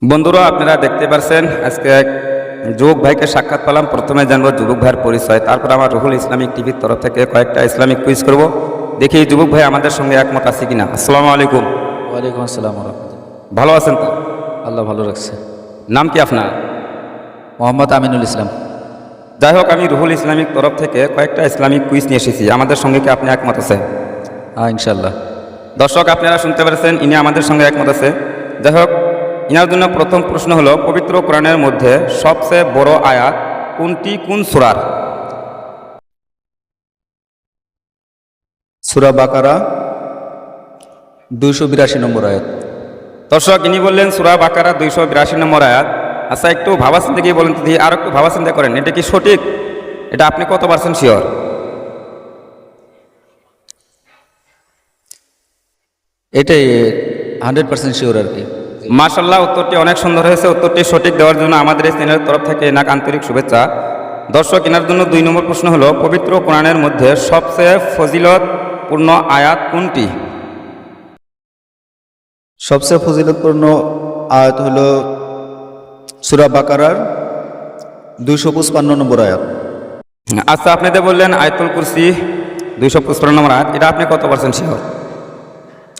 বন্ধুরা আপনারা দেখতে পাচ্ছেন আজকে এক যুবক ভাইকে সাক্ষাৎ পেলাম। প্রথমে জানবো যুবক ভাইয়ের পরিচয়, তারপর আমার রুহুল ইসলামিক টিভির তরফ থেকে কয়েকটা ইসলামিক কুইজ করব। দেখি যুবক ভাই আমাদের সঙ্গে একমত আছে কিনা। আসসালামু আলাইকুম। ওয়ালাইকুম আসসালাম রাহমাতুল্লাহ। ভালো আছেন তো? আল্লাহ ভালো রাখছে। নাম কি আপনার? মোহাম্মদ আমিনুল ইসলাম। যাই হোক, আমি রুহুল ইসলামিক তরফ থেকে কয়েকটা ইসলামিক কুইজ নিয়ে এসেছি, আমাদের সঙ্গে কি আপনি একমত আছেন? হ্যাঁ ইনশাল্লাহ। দর্শক আপনারা শুনতে পেরেছেন, ইনি আমাদের সঙ্গে একমত আছে। যাই হোক, ইনার জন্য প্রথম প্রশ্ন হলো, পবিত্র কোরআনের মধ্যে সবচেয়ে বড় আয়াত কোনটি, কোন সূরার? সূরা বাকারা 282 নম্বর আয়াত। দর্শক ইনি বললেন সূরা বাকারা 282 নম্বর আয়াত। আচ্ছা, একটু ভাবা চিন্তা গিয়ে বলেন তো, আর একটু ভাবা চিন্তা করেন, এটা কি সঠিক? এটা আপনি কত পার্সেন্ট শিওর? এটাই 100% শিওর আর কি। মাশাআল্লাহ, উত্তরটি অনেক সুন্দর হয়েছে। উত্তরটি সঠিক দেওয়ার জন্য আমাদের এই চ্যানেলের তরফ থেকে এনাকে আন্তরিক শুভেচ্ছা। দর্শক এনার জন্য 2 নম্বর প্রশ্ন হলো, পবিত্র কোরআনের মধ্যে সবচেয়ে ফজিলতপূর্ণ আয়াত কোনটি? সবচেয়ে ফজিলতপূর্ণ আয়াত হলো সূরা বাকারার 255 নম্বর আয়াত। আচ্ছা, আপনাদের বললেন আয়াতুল কুরসি 255 নম্বর আয়াত, এটা আপনি কত পার্সেন্ট শিওর?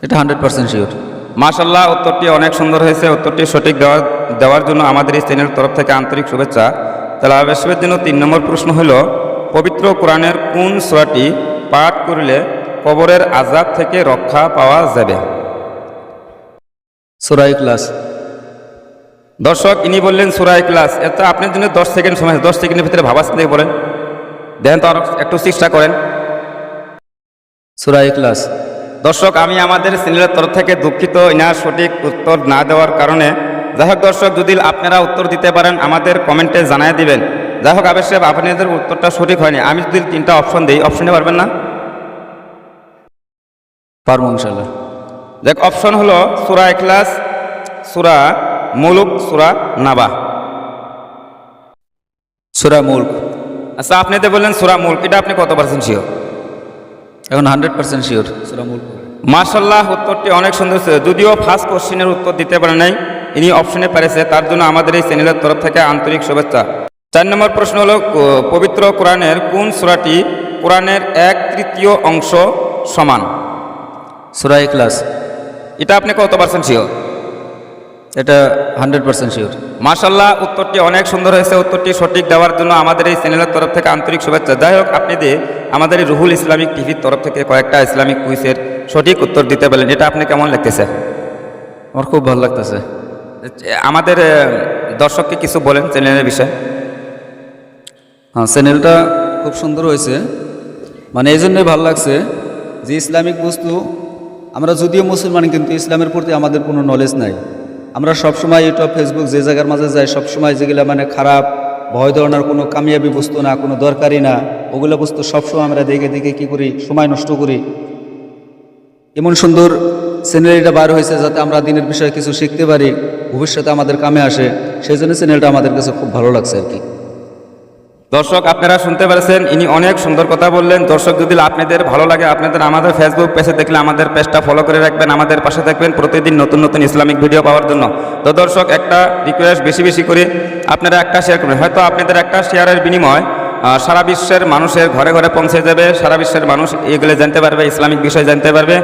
এটা 100% শিওর। মাশাআল্লাহ, উত্তরটি অনেক সুন্দর হয়েছে। উত্তরটি সঠিক দেওয়ার জন্য আমাদের এই চ্যানেলের তরফ থেকে আন্তরিক শুভেচ্ছা। তাহলে আবেশের জন্য 3 নম্বর প্রশ্ন হলো, পবিত্র কোরআনের কোন সূরাটি পাঠ করলে কবরের আযাব থেকে রক্ষা পাওয়া যাবে? সূরা ইখলাস। দর্শক ইনি বললেন সূরা ইখলাস। এটা আপনার জন্য 10 সেকেন্ড সময়, 10 সেকেন্ডের ভিতরে ভাবা চিন্তা করে বলেন, দেখেন তো, আর একটু চেষ্টা করেন। সূরা ইখলাস। দর্শক আমি আমাদের চ্যানেলের তরফ থেকে দুঃখিত ইনার সঠিক উত্তর না দেওয়ার কারণে। যাই হোক দর্শক, যদি আপনারা উত্তর দিতে পারেন আমাদের কমেন্টে জানিয়ে দিবেন। যাই হোক আবেশ সাহেব, আপনাদের উত্তরটা সঠিক হয়নি। আমি যদি 3টা অপশন দিই, অপশনে পারবেন না? পারবো ইনশাল্লাহ। দেখ, অপশন হলো সূরা ইখলাস, সূরা মুলক, সূরা নাবা। সূরা মুলক। আচ্ছা, আপনাদের বললেন সূরা মুলক, এটা আপনি কত পার্সেন্ট শিওর? এখন 100% শিওর সূরা মুলক। মাশাআল্লাহ, উত্তরটি অনেক সুন্দর ছিল। যদিও ফার্স্ট কোশ্চেনের উত্তর দিতে পারে নাই, ইনি অপশনে পেরেছে, তার জন্য আমাদের এই চ্যানেলের তরফ থেকে আন্তরিক শুভেচ্ছা। 4 নম্বর প্রশ্ন হলো, পবিত্র কোরআনের কোন সূরাটি কোরআনের 1/3 অংশ সমান? সূরা ইখলাস। এটা আপনি কত পার্সেন্ট শিওর? এটা 100% শিওর। মাশাআল্লাহ, উত্তরটি অনেক সুন্দর হয়েছে। উত্তরটি সঠিক দেওয়ার জন্য আমাদের এই চ্যানেলের তরফ থেকে আন্তরিক শুভেচ্ছা। যাই হোক, আপনাদের আমাদের এই রুহুল ইসলামিক টিভির তরফ থেকে কয়েকটা ইসলামিক কুইজের সঠিক উত্তর দিতে পারলেন, এটা আপনি কেমন লাগতেছে? আমার খুব ভালো লাগতেছে। আমাদের দর্শককে কিছু বলেন চ্যানেলের বিষয়ে। হ্যাঁ, চ্যানেলটা খুব সুন্দর হয়েছে, মানে এই জন্যই ভালো লাগছে যে ইসলামিক বস্তু, আমরা যদিও মুসলমান কিন্তু ইসলামের প্রতি আমাদের কোনো নলেজ নাই। আমরা সবসময় ইউটিউব, ফেসবুক যে জায়গার মাঝে যাই, সবসময় যেগুলো মানে খারাপ, ভয় ধরনের কোনো কামিয়াবি বস্তু না, কোনো দরকারি না, ওগুলো বস্তু সবসময় আমরা দেখে দেখে কী করি, সময় নষ্ট করি। এমন সুন্দর চ্যানেল এটা বার হয়েছে যাতে আমরা দিনের বিষয়ে কিছু শিখতে পারি, ভবিষ্যতে আমাদের কামে আসে, সেই জন্য চ্যানেলটা আমাদের কাছে খুব ভালো লাগছে আর কি। দর্শক আপনারা শুনতে পেরেছেন, ইনি অনেক সুন্দর কথা বললেন। দর্শক যদি আপনাদের ভালো লাগে, আপনাদের আমাদের ফেসবুক পেজে দেখলে আমাদের পেজটা ফলো করে রাখবেন, আমাদের পাশে থাকবেন প্রতিদিন নতুন নতুন ইসলামিক ভিডিও পাওয়ার জন্য। তো দর্শক, একটা রিকোয়েস্ট, বেশি বেশি করে আপনারা একটা শেয়ার করবেন। হয়তো আপনাদের একটা শেয়ারের বিনিময় সারা বিশ্বের মানুষের ঘরে ঘরে পৌঁছে যাবে, সারা বিশ্বের মানুষ এগুলো জানতে পারবে, ইসলামিক বিষয় জানতে পারবে।